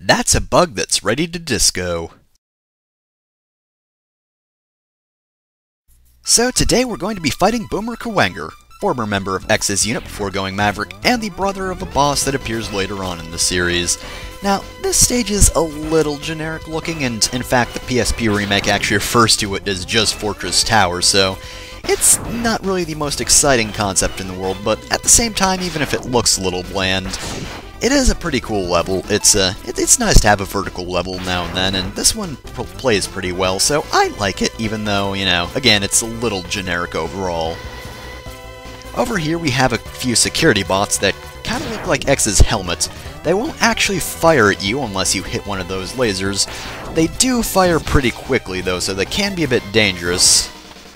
That's a bug that's ready to disco. So today we're going to be fighting Boomerang Cuwanger, former member of X's unit before going Maverick, and the brother of a boss that appears later on in the series. Now, this stage is a little generic looking, and in fact the PSP remake actually refers to it as just Fortress Tower, so it's not really the most exciting concept in the world, but at the same time, even if it looks a little bland, it is a pretty cool level. It's nice to have a vertical level now and then, and this one plays pretty well, so I like it, even though, you know, again, it's a little generic overall. Over here we have a few security bots that kind of look like X's helmet. They won't actually fire at you unless you hit one of those lasers. They do fire pretty quickly though, so they can be a bit dangerous,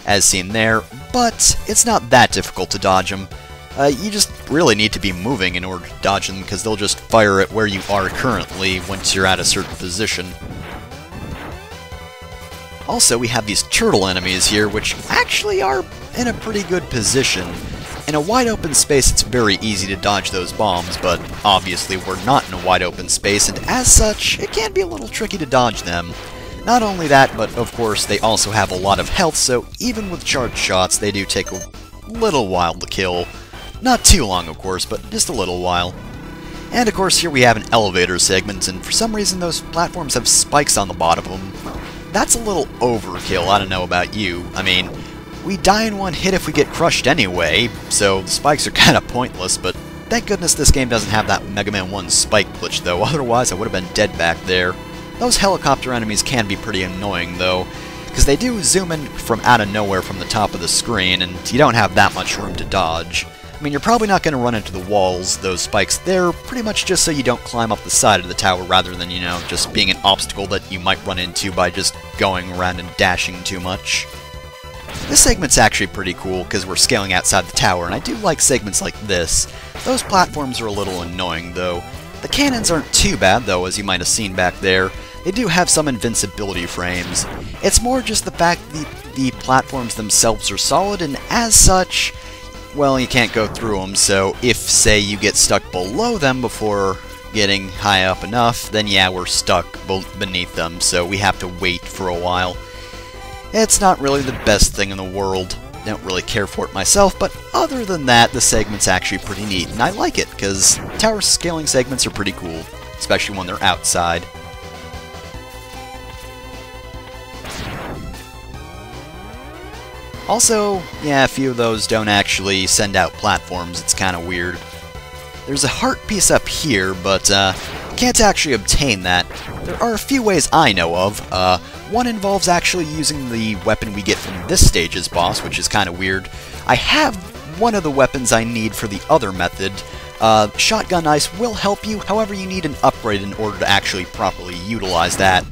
as seen there, but it's not that difficult to dodge them. You just really need to be moving in order to dodge them, because they'll just fire at where you are currently once you're at a certain position. Also, we have these turtle enemies here, which actually are in a pretty good position. In a wide open space, it's very easy to dodge those bombs, but obviously we're not in a wide open space, and as such, it can be a little tricky to dodge them. Not only that, but of course they also have a lot of health, so even with charged shots, they do take a little while to kill. Not too long, of course, but just a little while. And of course, here we have an elevator segment, and for some reason those platforms have spikes on the bottom of them. That's a little overkill, I don't know about you. I mean, we die in one hit if we get crushed anyway, so the spikes are kind of pointless, but thank goodness this game doesn't have that Mega Man 1 spike glitch, though, otherwise I would have been dead back there. Those helicopter enemies can be pretty annoying, though, because they do zoom in from out of nowhere from the top of the screen, and you don't have that much room to dodge. I mean, you're probably not going to run into the walls, those spikes. They're pretty much just so you don't climb up the side of the tower rather than, you know, just being an obstacle that you might run into by just going around and dashing too much. This segment's actually pretty cool because we're scaling outside the tower, and I do like segments like this. Those platforms are a little annoying, though. The cannons aren't too bad, though, as you might have seen back there. They do have some invincibility frames. It's more just the fact that the platforms themselves are solid, and as such, well, you can't go through them, so if, say, you get stuck below them before getting high up enough, then yeah, we're stuck beneath them, so we have to wait for a while. It's not really the best thing in the world. Don't really care for it myself, but other than that, the segment's actually pretty neat, and I like it, because tower scaling segments are pretty cool, especially when they're outside. Also, yeah, a few of those don't actually send out platforms, it's kind of weird. There's a heart piece up here, but can't actually obtain that. There are a few ways I know of. One involves actually using the weapon we get from this stage's boss, which is kind of weird. I have one of the weapons I need for the other method. Shotgun Ice will help you, however you need an upgrade in order to actually properly utilize that.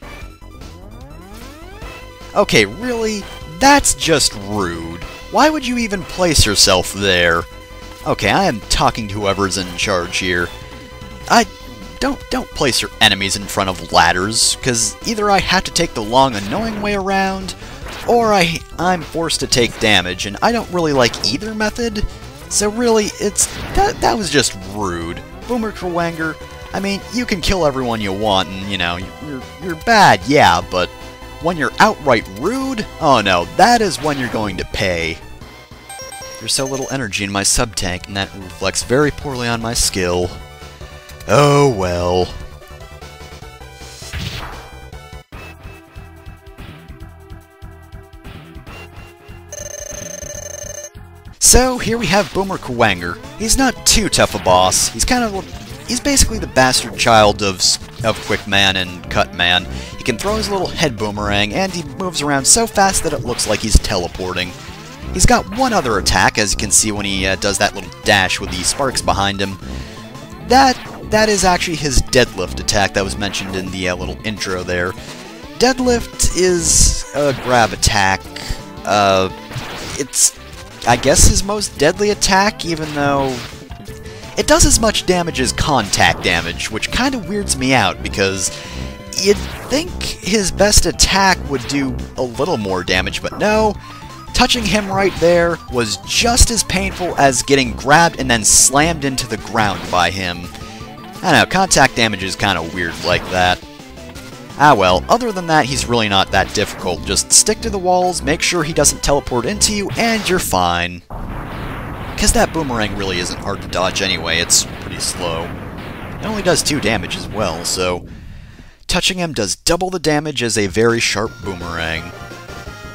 Okay, really? That's just rude. Why would you even place yourself there? Okay, I am talking to whoever's in charge here. Don't place your enemies in front of ladders, because either I have to take the long, annoying way around, or I'm forced to take damage, and I don't really like either method. So really, that was just rude. Boomerang Cutter, I mean, you can kill everyone you want, and you know, you're bad, yeah, but when you're outright rude, oh no, that is when you're going to pay. There's so little energy in my sub-tank, and that reflects very poorly on my skill. Oh well. So, here we have Boomerang Cutter. He's not too tough a boss. He's basically the bastard child of Quick Man and Cut Man. He can throw his little head boomerang, and he moves around so fast that it looks like he's teleporting. He's got one other attack, as you can see when he does that little dash with the sparks behind him. That is actually his deadlift attack that was mentioned in the little intro there. Deadlift is a grab attack. It's, I guess, his most deadly attack, even though it does as much damage as contact damage, which kind of weirds me out, because you'd think his best attack would do a little more damage, but no. Touching him right there was just as painful as getting grabbed and then slammed into the ground by him. I know, contact damage is kind of weird like that. Ah well, other than that, he's really not that difficult. Just stick to the walls, make sure he doesn't teleport into you, and you're fine. Because that boomerang really isn't hard to dodge anyway, it's pretty slow. It only does 2 damage as well, so touching him does double the damage as a very sharp boomerang.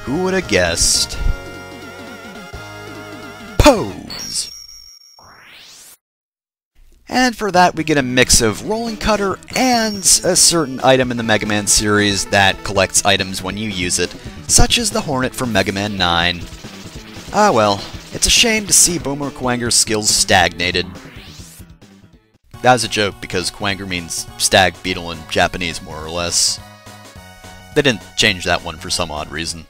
Who would have guessed? Pose! And for that we get a mix of Rolling Cutter and a certain item in the Mega Man series that collects items when you use it, such as the Hornet from Mega Man 9. Ah well, it's a shame to see Boomerang Kuwanger's skills stagnated. That was a joke because Kuwanger means Stag, Beetle in Japanese more or less. They didn't change that one for some odd reason.